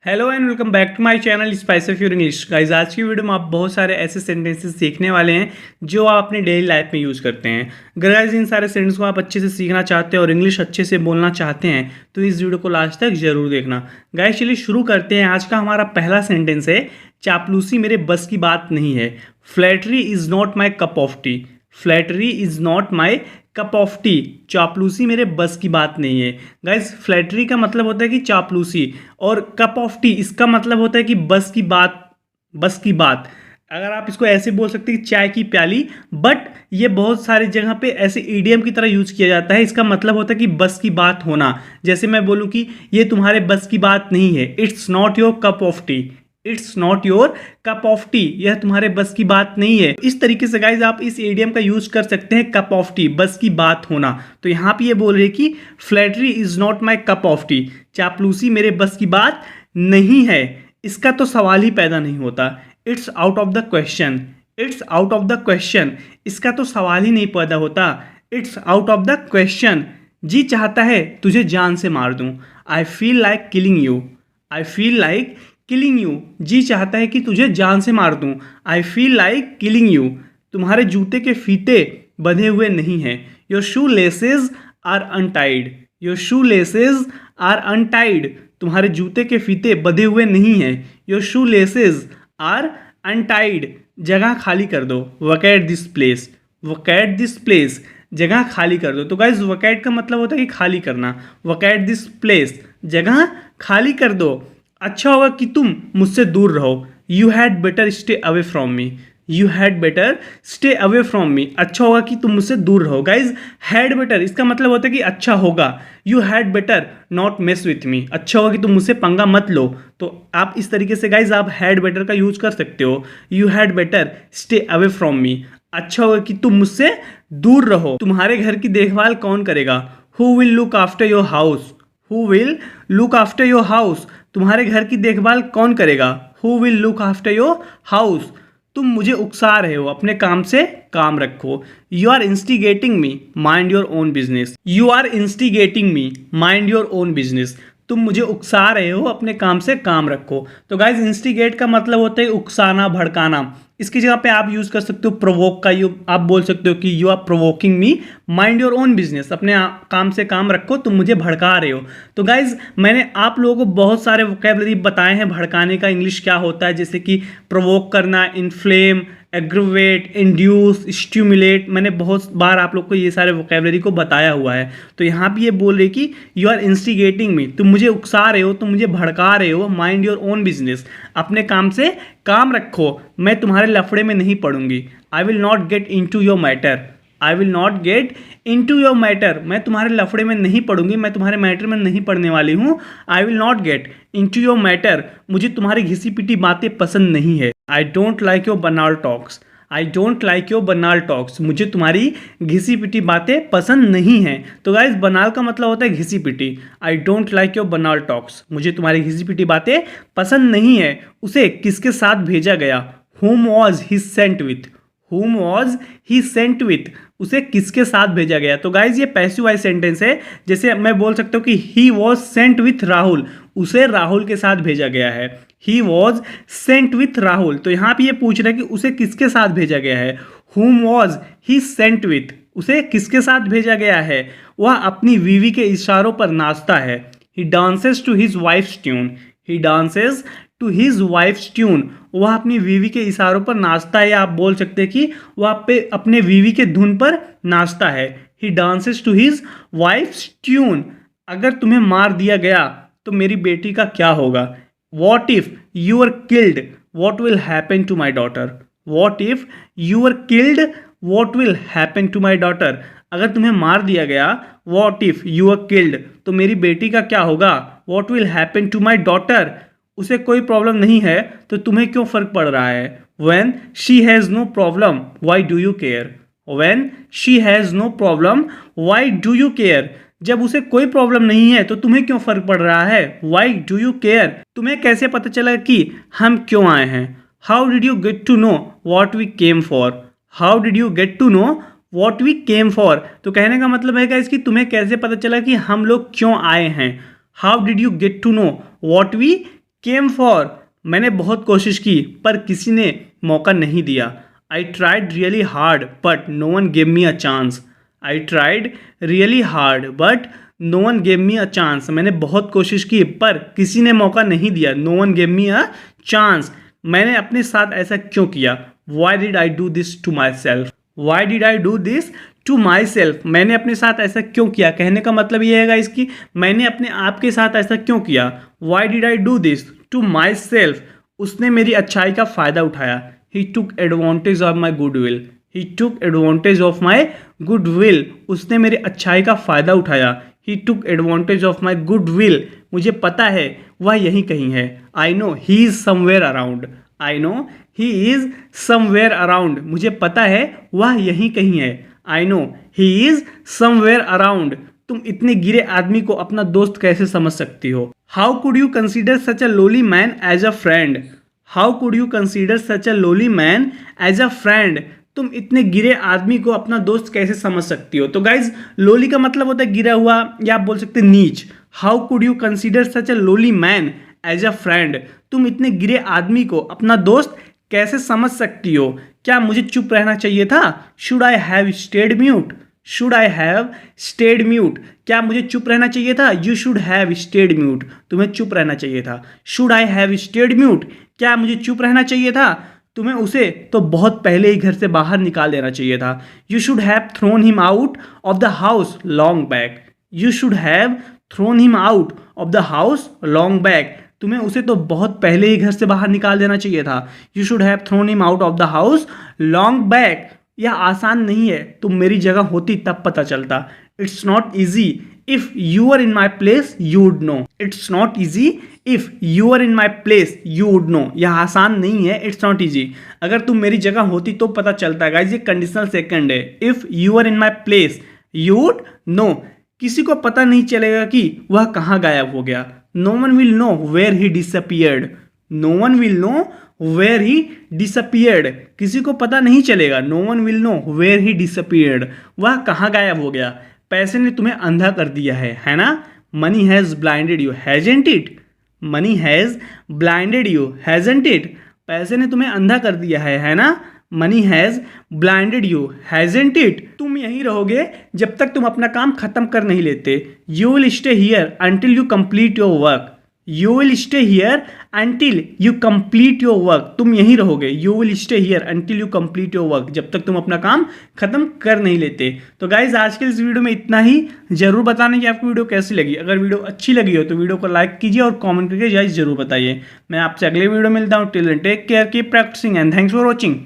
Hello and welcome back to my channel spice of your English guys. आज की video में आप बहुत सारे ऐसे सेंटेंसेस सीखने वाले हैं जो आप अपने डेली लाइफ में यूज़ करते हैं। अगर गाइस इन सारे सेंटेंस को आप अच्छे से सीखना चाहते हैं और इंग्लिश अच्छे से बोलना चाहते हैं तो इस वीडियो को लास्ट तक जरूर देखना। गाइस चलिए शुरू करते हैं। आज का हमारा पहला सेंटेंस है, चापलूसी मेरे बस की बात नहीं है। Flattery is not my cup of T. Flattery is not my cup of T. चापलूसी मेरे बस की बात नहीं है। गाइस फ्लैटरी का मतलब होता है कि चापलूसी, और कप ऑफ टी इसका मतलब होता है कि बस की बात। बस की बात अगर आप इसको ऐसे बोल सकते हैं कि चाय की प्याली, बट ये बहुत सारी जगह पे ऐसे ईडियम की तरह यूज किया जाता है। इसका मतलब होता है कि बस की बात होना। जैसे मैं बोलूँ कि ये तुम्हारे बस की बात नहीं है, it's not your cup of T. It's not your cup of T, यह तुम्हारे बस की बात नहीं है। इस तरीके से गाइज आप इस एडियम का यूज कर सकते हैं, कप ऑफ टी बस की बात होना। तो यहाँ पे ये बोल रहे कि flattery is not my cup of T. चापलूसी मेरे बस की बात नहीं है, इसका तो सवाल ही पैदा नहीं होता। It's out of the question. It's out of the question, इसका तो सवाल ही नहीं पैदा होता। It's out of the question. जी चाहता है तुझे जान से मार दूं। I feel like killing you. I feel like killing you, जी चाहता है कि तुझे जान से मार दूं। I feel like killing you. तुम्हारे जूते के फीते बंधे हुए नहीं हैं। Your shoe laces are untied. Your shoe laces are untied. तुम्हारे जूते के फीते बंधे हुए नहीं हैं। Your shoe laces are untied. जगह खाली कर दो। Vacate this place. Vacate this place, जगह खाली कर दो। तो गाइज वकेट का मतलब होता है कि खाली करना। वकेट दिस प्लेस, जगह खाली कर दो। अच्छा होगा कि तुम मुझसे दूर रहो। You had better stay away from me. You had better stay away from me. अच्छा होगा कि तुम मुझसे दूर रहो। गाइज हैड बेटर इसका मतलब होता है कि अच्छा होगा। You had better not mess with me. अच्छा होगा कि तुम मुझसे पंगा मत लो। तो आप इस तरीके से गाइज आप हैड बेटर का यूज कर सकते हो। You had better stay away from me. अच्छा होगा कि तुम मुझसे दूर रहो। तुम्हारे घर की देखभाल कौन करेगा। Who will look after your house. Who will look after your house. तुम्हारे घर की देखभाल कौन करेगा। Who will look after your house. तुम मुझे उकसा रहे हो, अपने काम से काम रखो। You are instigating me, mind your own business. You are instigating me, mind your own business. तुम मुझे उकसा रहे हो, अपने काम से काम रखो। तो गाइज इंस्टिगेट का मतलब होता है उकसाना, भड़काना। इसकी जगह पे आप यूज कर सकते हो प्रोवोक का। आप बोल सकते हो कि you are provoking me, mind your own business. अपने काम से काम रखो, तुम मुझे भड़का रहे हो। तो गाइज मैंने आप लोगों को बहुत सारे वोकैबुलरी बताए हैं भड़काने का इंग्लिश क्या होता है, जैसे कि प्रोवोक करना, इन्फ्लेम, एग्रोवेट, इंड्यूस, स्टिमुलेट। मैंने बहुत बार आप लोग को ये सारे वोकैबुलरी को बताया हुआ है। तो यहाँ भी ये बोल रहे कि यू आर इंस्टिगेटिंग मी, तुम मुझे उकसा रहे हो, तुम मुझे भड़का रहे हो। माइंड योर ओन बिजनेस, अपने काम से काम रखो। मैं तुम्हारे लफड़े में नहीं पड़ूंगी। I will not get into your matter. I will not get into your matter. मैं तुम्हारे लफड़े में नहीं पड़ूंगी, मैं तुम्हारे मैटर में नहीं पड़ने वाली हूँ। I will not get into your matter. मुझे तुम्हारी घिसी पिटी बातें पसंद नहीं है। I don't like your banal talks. I don't like your banal talks. मुझे तुम्हारी घिसी पिटी बातें पसंद नहीं हैं। तो गाइज बनाल का मतलब होता है घिसी पिटी। आई don't like your banal talks. मुझे तुम्हारी घिसी पिटी बातें पसंद नहीं है। उसे किसके साथ भेजा गया। whom was he sent with। whom was he sent with, उसे किसके साथ भेजा गया। तो गाइज ये पैसिव वॉइस सेंटेंस है। जैसे मैं बोल सकता हूँ कि he was sent with Rahul, उसे राहुल के साथ भेजा गया है। he was sent with Rahul. तो यहाँ पे ये पूछ रहा है कि उसे किसके साथ भेजा गया है। whom was he sent with, उसे किसके साथ भेजा गया है। वह अपनी बीवी के इशारों पर नाचता है। he dances to his wife's tune। he dances to his wife's tune, वह अपनी बीवी के इशारों पर नाचता है। या आप बोल सकते हैं कि वह अपने बीवी के धुन पर नाचता है। He dances to his wife's tune. अगर तुम्हें मार दिया गया तो मेरी बेटी का क्या होगा। What if you are killed, what will happen to my daughter. What if you are killed, what will happen to my daughter. अगर तुम्हें मार दिया गया, what if you are killed, तो मेरी बेटी का क्या होगा। What will happen to my daughter. उसे कोई प्रॉब्लम नहीं है तो तुम्हें क्यों फर्क पड़ रहा है। When she has no problem, why do you care? When she has no problem, why do you care? जब उसे कोई प्रॉब्लम नहीं है तो तुम्हें क्यों फर्क पड़ रहा है। Why do you care? तुम्हें कैसे पता चला कि हम क्यों आए हैं। How did you get to know what we came for? How did you get to know what we came for? तो कहने का मतलब है कि तुम्हें कैसे पता चला कि हम लोग क्यों आए हैं। How did you get to know what we came for, मैंने बहुत कोशिश की पर किसी ने मौका नहीं दिया। I tried really hard but no one gave me a chance. I tried really hard but no one gave me a chance, मैंने बहुत कोशिश की पर किसी ने मौका नहीं दिया। No one gave me a chance, मैंने अपने साथ ऐसा क्यों किया। Why did I do this to myself. Why did I do this to myself, मैंने अपने साथ ऐसा क्यों किया। कहने का मतलब ये है इसकी, मैंने अपने आप के साथ ऐसा क्यों किया। Why did I do this to myself, उसने मेरी अच्छाई का फ़ायदा उठाया। He took advantage of my goodwill. He took advantage of my goodwill, उसने मेरी अच्छाई का फ़ायदा उठाया। He took advantage of my goodwill, मुझे पता है वह यहीं कहीं है। I know he is somewhere around. I know he is somewhere around, मुझे पता है वह यहीं कहीं है। I know he is somewhere around, तुम इतने गिरे आदमी को अपना दोस्त कैसे समझ सकती हो। How could you consider such a lowly man as a friend. How could you consider such a lowly man as a friend, तुम इतने गिरे आदमी को अपना दोस्त कैसे समझ सकती हो। तो गाइज लोली का मतलब होता है गिरा हुआ, या आप बोल सकते हैं नीच। How could you consider such a lowly man as a friend, तुम इतने गिरे आदमी को अपना दोस्त कैसे समझ सकती हो। क्या मुझे चुप रहना चाहिए था। Should I have stayed mute. Should I have stayed mute, क्या मुझे चुप रहना चाहिए था। You should have stayed mute, तुम्हें चुप रहना चाहिए था। Should I have stayed mute, क्या मुझे चुप रहना चाहिए था। तुम्हें उसे तो बहुत पहले ही घर से बाहर निकाल देना चाहिए था। You should have thrown him out of the house long back. You should have thrown him out of the house long back, तुम्हें उसे तो बहुत पहले ही घर से बाहर निकाल देना चाहिए था। You should have thrown him out of the house long back, यह आसान नहीं है, तुम मेरी जगह होती तब पता चलता। It's not easy if you are in my place you would know. It's not easy if you are in my place you would know, यह आसान नहीं है। इट्स नॉट ईजी, अगर तुम मेरी जगह होती तो पता चलता है। गाइस ये कंडीशनल सेकंड है। If you are in my place you would know, किसी को पता नहीं चलेगा कि वह कहाँ गायब हो गया। No one will know where he disappeared. No one will know where he disappeared, किसी को पता नहीं चलेगा। No one will know where he disappeared, वह कहाँ गायब हो गया। पैसे ने तुम्हें अंधा कर दिया है ना। Money has blinded you hasn't it. Money has blinded you hasn't it, पैसे ने तुम्हें अंधा कर दिया है ना। Money has blinded you hasn't it, तुम यहीं रहोगे जब तक तुम अपना काम खत्म कर नहीं लेते। You will stay here until you complete your work. You will stay here until you complete your work, तुम यहीं रहोगे। You will stay here until you complete your work, जब तक तुम अपना काम खत्म कर नहीं लेते। तो गाइज आज के इस वीडियो में इतना ही। जरूर बताना कि आपको वीडियो कैसी लगी। अगर वीडियो अच्छी लगी हो तो वीडियो को लाइक कीजिए और कमेंट करके जरूर बताइए। मैं आपसे अगले वीडियो में मिलता हूँ। Till then take care, keep practising and thanks for watching.